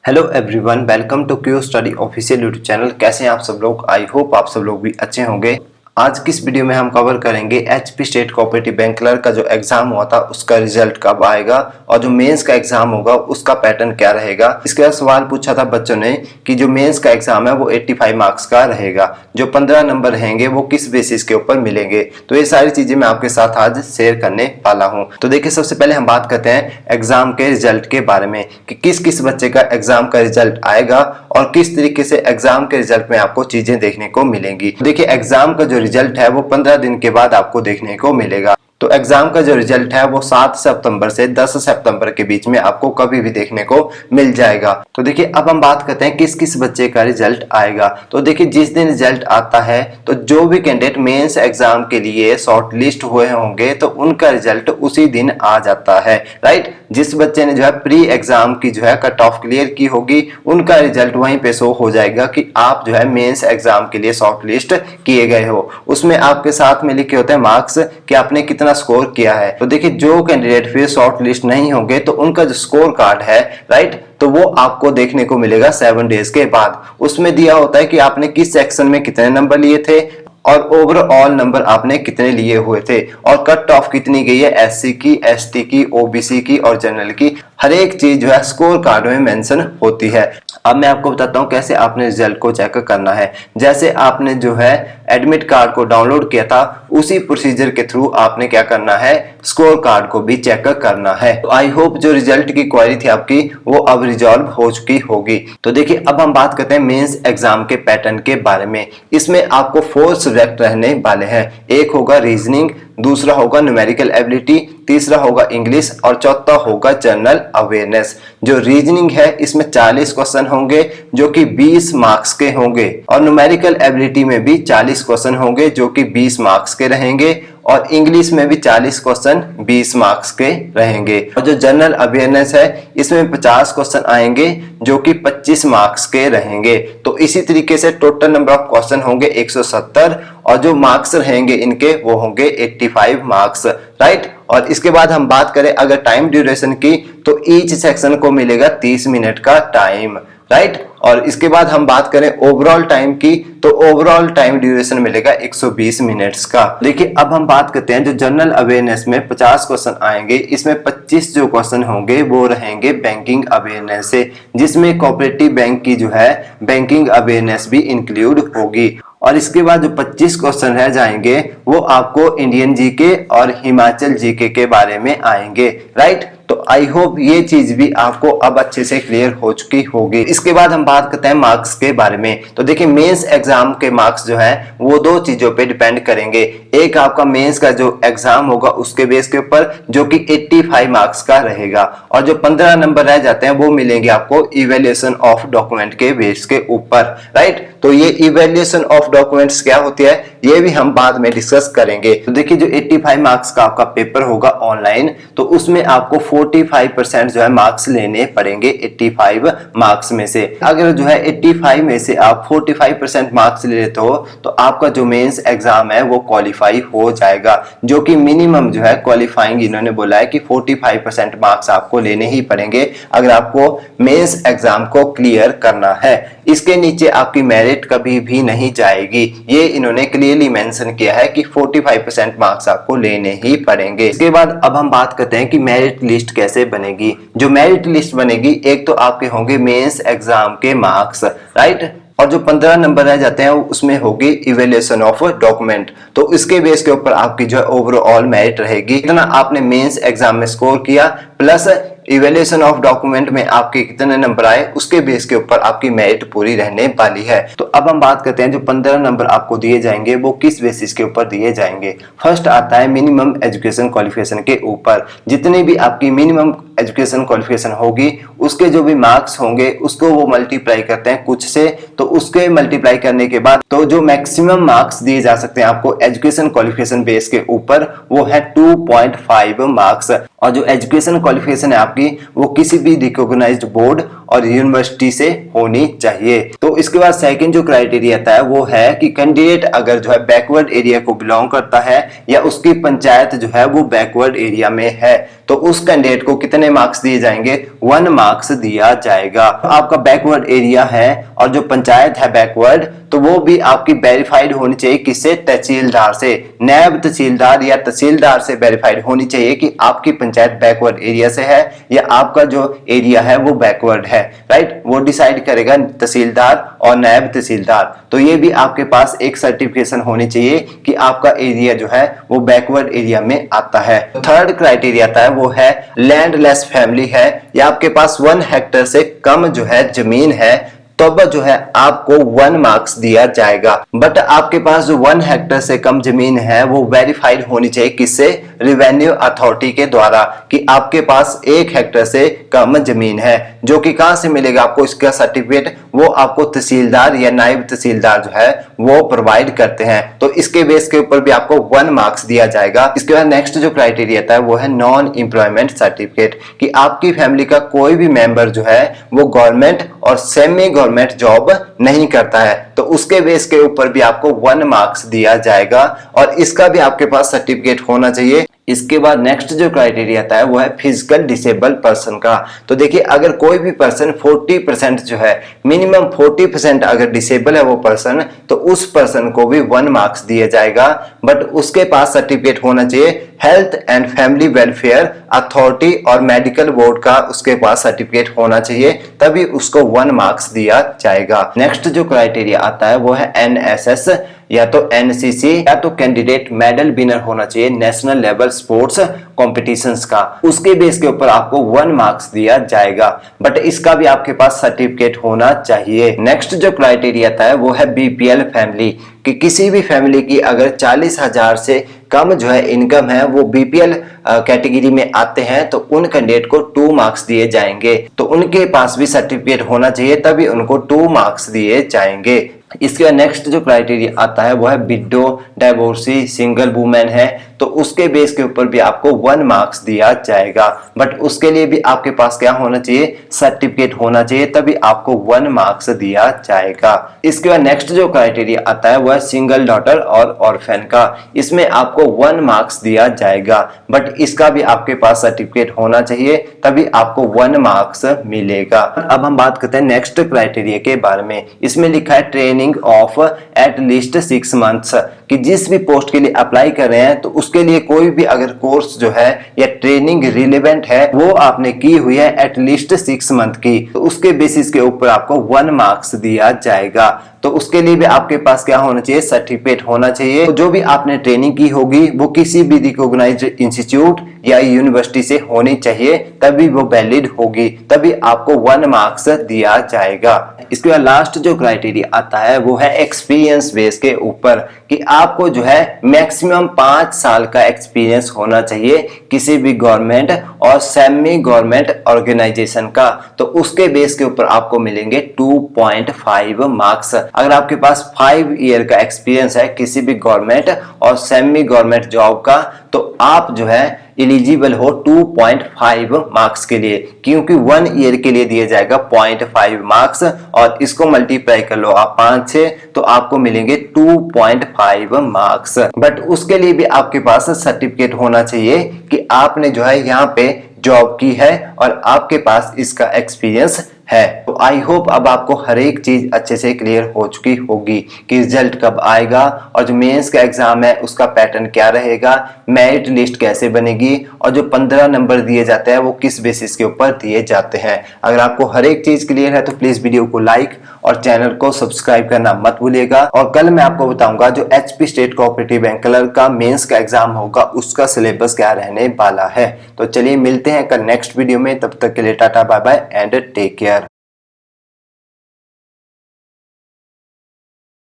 Hello everyone, welcome to Q study official YouTube channel. कैसे हैं आप सब लोग? आई होप आप सब लोग भी अच्छे होंगे। आज की इस वीडियो में हम कवर करेंगे HP state cooperative bank clerk का जो एग्जाम हुआ था उसका रिजल्ट कब आएगा और जो मेंस का एग्जाम होगा उसका पैटर्न क्या रहेगा। इसके बाद सवाल पूछा था बच्चों ने कि जो मेंस का एग्जाम है वो 85 मार्क्स का रहेगा, जो 15 नंबर रहेंगे वो किस बेसिस के ऊपर मिलेंगे। तो ये सारी चीजें मैं आपके साथ आज शेयर करने वाला हूँ। तो देखिए, सबसे पहले हम बात करते हैं एग्जाम के रिजल्ट के बारे में कि किस किस बच्चे का एग्जाम का रिजल्ट आएगा और किस तरीके से एग्जाम के रिजल्ट में आपको चीजें देखने को मिलेंगी। देखिए, एग्जाम का जो रिजल्ट है वो 15 दिन के बाद आपको देखने को मिलेगा। तो एग्जाम का जो रिजल्ट है वो 7 सितंबर से 10 सितंबर के बीच में आपको कभी भी देखने को मिल जाएगा। तो देखिए, अब हम बात करते हैं किस किस बच्चे का रिजल्ट आएगा। तो देखिए, जिस दिन रिजल्ट आता है तो जो भी कैंडिडेट मेंस एग्जाम के लिए शॉर्ट लिस्ट हुए होंगे तो उनका रिजल्ट उसी दिन आ जाता है, राइट। जिस बच्चे ने जो है प्री एग्जाम की जो है कट ऑफ क्लियर की होगी उनका रिजल्ट वहीं पे शो हो जाएगा कि आप जो है मेंस एग्जाम के लिए शॉर्ट लिस्ट किए गए हो। उसमें आपके साथ में लिखे होते हैं मार्क्स कि आपने कितना स्कोर किया है। तो देखिए, जो कैंडिडेट फिर शॉर्ट लिस्ट नहीं होंगे तो उनका जो स्कोर कार्ड है, राइट, तो वो आपको देखने को मिलेगा 7 डेज के बाद। उसमें दिया होता है कि आपने किस सेक्शन में कितने नंबर लिए थे और ओवरऑल नंबर आपने कितने लिए हुए थे और कट ऑफ कितनी गई है एससी की, एसटी की, ओबीसी की और जनरल की। हर एक चीज जो है स्कोर कार्ड में मेंशन होती है। अब मैं आपको बताता हूँ कैसे आपने रिजल्ट को चेक करना है। जैसे आपने जो है एडमिट कार्ड को डाउनलोड किया था उसी प्रोसीजर के थ्रू आपने क्या करना है, स्कोर कार्ड को भी चेक करना है। तो आई होप जो रिजल्ट की क्वेरी थी आपकी वो अब रिजॉल्व हो चुकी होगी। तो देखिए, अब हम बात करते हैं मेंस एग्जाम के पैटर्न के बारे में। इसमें आपको 4 सब्जेक्ट रहने वाले हैं। एक होगा रीजनिंग, दूसरा होगा न्यूमेरिकल एबिलिटी, तीसरा होगा इंग्लिश और चौथा होगा जनरल अवेयरनेस। जो रीजनिंग है इसमें 40 क्वेश्चन होंगे जो कि 20 मार्क्स के होंगे और न्यूमेरिकल एबिलिटी में भी 40 क्वेश्चन होंगे जो कि 20 मार्क्स के रहेंगे और इंग्लिश में भी 40 क्वेश्चन 20 मार्क्स के रहेंगे। और जो जनरल अवेयरनेस है इसमें 50 क्वेश्चन आएंगे जो कि 25 मार्क्स के रहेंगे। तो इसी तरीके से टोटल नंबर ऑफ क्वेश्चन होंगे 170 और जो मार्क्स रहेंगे इनके वो होंगे 85 मार्क्स, राइट। और इसके बाद हम बात करें अगर टाइम ड्यूरेशन की तो ईच सेक्शन को मिलेगा 30 मिनट का टाइम, राइट। और इसके बाद हम बात करें ओवरऑल टाइम की तो ओवरऑल टाइम ड्यूरेशन मिलेगा 120 मिनट्स का। देखिए, अब हम बात करते हैं जो जनरल अवेयरनेस में 50 क्वेश्चन आएंगे, इसमें 25 जो क्वेश्चन होंगे वो रहेंगे बैंकिंग अवेयरनेस से, जिसमें कोऑपरेटिव बैंक की जो है बैंकिंग अवेयरनेस भी इंक्लूड होगी। और इसके बाद जो 25 क्वेश्चन रह जाएंगे वो आपको इंडियन जीके और हिमाचल जीके के बारे में आएंगे, राइट। तो आई होप ये चीज भी आपको अब अच्छे से क्लियर हो चुकी होगी। इसके बाद हम बात करते हैं मार्क्स के बारे में। तो देखिए, मेंस एग्जाम के मार्क्स जो है वो 2 चीजों पे डिपेंड करेंगे। एक आपका मेंस का जो एग्जाम होगा उसके बेस के ऊपर जो कि 85 मार्क्स का रहेगा और जो 15 नंबर रह जाते हैं वो मिलेंगे आपको इवेल्युएशन ऑफ डॉक्यूमेंट के बेस के ऊपर, राइट। तो ये इवेल्युएशन ऑफ डॉक्यूमेंट्स क्या होती है ये भी हम बाद में डिस्कस करेंगे। तो देखिए, जो 85 मार्क्स का आपका पेपर होगा ऑनलाइन तो उसमें आपको 45% जो है मार्क्स लेने पड़ेंगे 85 मार्क्स में से। अगर जो है 85 में से आप 45% मार्क्स ले लेते हो तो आपका जो मेंस एग्जाम है वो क्वालिफाई हो जाएगा, जो कि मिनिमम जो है क्वालिफाइंग इन्होंने बोला है कि 45% मार्क्स आपको लेने ही पड़ेंगे अगर आपको मेंस एग्जाम को क्लियर करना है। इसके नीचे आपकी मेरिट कभी भी नहीं जाएगी, ये इन्होंने क्लियरली मेंशन किया है कि 45% मार्क्स आपको लेने ही पड़ेंगे। इसके बाद अब हम बात करते हैं कि मेरिट लिस्ट कैसे बनेगी। जो मेरिट लिस्ट बनेगी, एक तो आपके होंगे मेंस एग्जाम के मार्क्स, राइट, और जो 15 नंबर रह जाते हैं उसमें होगी इवेल्युएशन ऑफ डॉक्यूमेंट। तो इसके बेस के ऊपर आपकी जो है ओवरऑल मेरिट रहेगी, इतना आपने मेंस एग्जाम में स्कोर किया प्लस इवेल्युएशन ऑफ डॉक्यूमेंट में आपके कितने नंबर आए उसके बेस के ऊपर आपकी मेरिट पूरी रहने वाली है। तो अब हम बात करते हैं जो 15 नंबर आपको दिए जाएंगे वो किस बेसिस के ऊपर दिए जाएंगे। फर्स्ट आता है मिनिमम एजुकेशन क्वालिफिकेशन के ऊपर। जितनी भी आपकी मिनिमम एजुकेशन क्वालिफिकेशन होगी उसके जो भी मार्क्स होंगे उसको वो मल्टीप्लाई करते हैं कुछ से, तो उसके मल्टीप्लाई करने के बाद तो जो मैक्सिमम मार्क्स दिए जा सकते हैं आपको एजुकेशन क्वालिफिकेशन बेस के ऊपर वो है 2.5 मार्क्स। और जो एजुकेशन क्वालिफिकेशन है आपकी वो किसी भी रिकॉग्नाइज्ड बोर्ड और यूनिवर्सिटी से होनी चाहिए। तो इसके बाद सेकंड जो क्राइटेरिया आता है वो है कि कैंडिडेट अगर जो है बैकवर्ड एरिया को बिलोंग करता है या उसकी पंचायत जो है वो बैकवर्ड एरिया में है, तो उस कैंडिडेट को कितने मार्क्स दिए जाएंगे? 1 मार्क्स दिया जाएगा। आपका बैकवर्ड एरिया है और जो पंचायत है बैकवर्ड, तो वो भी आपकी वेरीफाइड होनी चाहिए किससे? तहसीलदार से। नायब तहसीलदार या तहसीलदार से वेरीफाइड होनी चाहिए कि आपकी पंचायत बैकवर्ड एरिया से है या आपका जो एरिया है वो बैकवर्ड है, राइट। वो डिसाइड करेगा तहसीलदार और नायब तहसीलदार। तो ये भी आपके पास एक सर्टिफिकेशन होनी चाहिए कि आपका एरिया जो है वो बैकवर्ड एरिया में आता है। थर्ड क्राइटेरिया आता है वो है लैंडलेस फैमिली है या आपके पास 1 हेक्टेयर से कम जो है जमीन है, तब जो है आपको 1 मार्क्स दिया जाएगा। बट आपके पास जो 1 हेक्टेयर से कम जमीन है वो वेरीफाइड होनी चाहिए किससे? रेवेन्यू अथॉरिटी के द्वारा कि आपके पास 1 हेक्टेयर से कम जमीन है। जो कि कहां से मिलेगा आपको इसका सर्टिफिकेट? वो आपको तहसीलदार या नायब तहसीलदार जो है वो प्रोवाइड करते हैं। तो इसके बेस के ऊपर भी आपको 1 मार्क्स दिया जाएगा। इसके बाद नेक्स्ट जो क्राइटेरिया आता है वो है नॉन एम्प्लॉयमेंट सर्टिफिकेट कि आपकी फैमिली का कोई भी मेंबर जो है वो गवर्नमेंट और सेमी गवर्नमेंट जॉब नहीं करता है, तो उसके बेस के ऊपर भी आपको 1 मार्क्स दिया जाएगा और इसका भी आपके पास सर्टिफिकेट होना चाहिए। इसके बाद नेक्स्ट जो क्राइटेरिया आता है वो है फिजिकल डिसेबल पर्सन का। तो देखिए अगर कोई भी पर्सन 40% जो है, मिनिमम 40% अगर डिसेबल है वो पर्सन, तो उस पर्सन को भी 1 मार्क्स दिया जाएगा। बट उसके पास सर्टिफिकेट होना चाहिए health and family welfare authority और मेडिकल बोर्ड का उसके पास सर्टिफिकेट होना चाहिए, तभी उसको 1 मार्क्स दिया जाएगा। नेक्स्ट जो क्राइटेरिया आता है वो है एनएसएस या तो एनसीसी या तो कैंडिडेट मेडल विनर होना चाहिए नेशनल लेवल स्पोर्ट्स कॉम्पिटिशन्स का। उसके बेस के ऊपर आपको 1 मार्क्स दिया जाएगा, बट इसका भी आपके पास सर्टिफिकेट होना चाहिए। नेक्स्ट जो क्राइटेरिया आता है वो है बीपीएल फैमिली कि किसी भी फैमिली की अगर 40,000 से कम जो है इनकम है, वो बीपीएल कैटेगरी में आते हैं, तो उन कैंडिडेट को 2 मार्क्स दिए जाएंगे। तो उनके पास भी सर्टिफिकेट होना चाहिए, तभी उनको 2 मार्क्स दिए जाएंगे। इसके बाद नेक्स्ट जो क्राइटेरिया आता है वो है विडो, डाइवोर्सी, सिंगल वुमेन है, तो उसके बेस के ऊपर भी आपको 1 मार्क्स दिया जाएगा। बट उसके लिए भी आपके पास क्या होना चाहिए? सर्टिफिकेट होना चाहिए, तभी आपको 1 मार्क्स दिया जाएगा। इसके बाद नेक्स्ट जो क्राइटेरिया आता है वो है सिंगल डॉटर और ऑर्फन का। इसमें आपको 1 मार्क्स दिया जाएगा, बट इसका भी आपके पास सर्टिफिकेट होना चाहिए, तभी आपको 1 मार्क्स मिलेगा। अब हम बात करते हैं नेक्स्ट क्राइटेरिया के बारे में। इसमें लिखा है training of at least 6 months कि जिस भी पोस्ट के लिए अप्लाई कर रहे हैं तो उसके लिए कोई भी अगर कोर्स जो है या ट्रेनिंग रिलेवेंट है वो आपने की हुई है एट लीस्ट 6 मंथ की, तो उसके बेसिस के ऊपर आपको 1 मार्क्स दिया जाएगा। तो उसके लिए भी आपके पास क्या होना चाहिए? सर्टिफिकेट होना चाहिए। तो जो भी आपने ट्रेनिंग की होगी वो किसी भी रिकॉग्नाइज्ड इंस्टीट्यूट या यूनिवर्सिटी से होनी चाहिए, तभी वो वैलिड होगी, तभी आपको 1 मार्क्स दिया जाएगा। इसके बाद लास्ट जो क्राइटेरिया आता है वो है एक्सपीरियंस बेस के ऊपर कि आपको जो है मैक्सिमम 5 साल का एक्सपीरियंस होना चाहिए किसी भी गवर्नमेंट और सेमी गवर्नमेंट ऑर्गेनाइजेशन का, तो उसके बेस के ऊपर आपको मिलेंगे 2.5 मार्क्स। अगर आपके पास 5 ईयर का एक्सपीरियंस है किसी भी गवर्नमेंट और सेमी गवर्नमेंट जॉब का, तो आप जो है एलिजिबल हो 2.5 मार्क्स के लिए, क्योंकि 1 ईयर के लिए दिया जाएगा 0.5 मार्क्स और इसको मल्टीप्लाई कर लो आप 5 से, तो आपको मिलेंगे 2.5 मार्क्स। बट उसके लिए भी आपके पास सर्टिफिकेट होना चाहिए कि आपने जो है यहाँ पे जॉब की है और आपके पास इसका एक्सपीरियंस है। तो आई होप अब आपको हर एक चीज अच्छे से क्लियर हो चुकी होगी कि रिजल्ट कब आएगा और जो मेंस का एग्जाम है उसका पैटर्न क्या रहेगा, मेरिट लिस्ट कैसे बनेगी और जो 15 नंबर दिए जाते हैं वो किस बेसिस के ऊपर दिए जाते हैं। अगर आपको हर एक चीज क्लियर है तो प्लीज वीडियो को लाइक और चैनल को सब्सक्राइब करना मत भूलिएगा। और कल मैं आपको बताऊंगा जो HP state cooperative bank clerk का मेंस का एग्जाम होगा उसका सिलेबस क्या रहने वाला है। तो चलिए मिलते हैं कल नेक्स्ट वीडियो में, तब तक के लिए ta-ta bye bye and take care.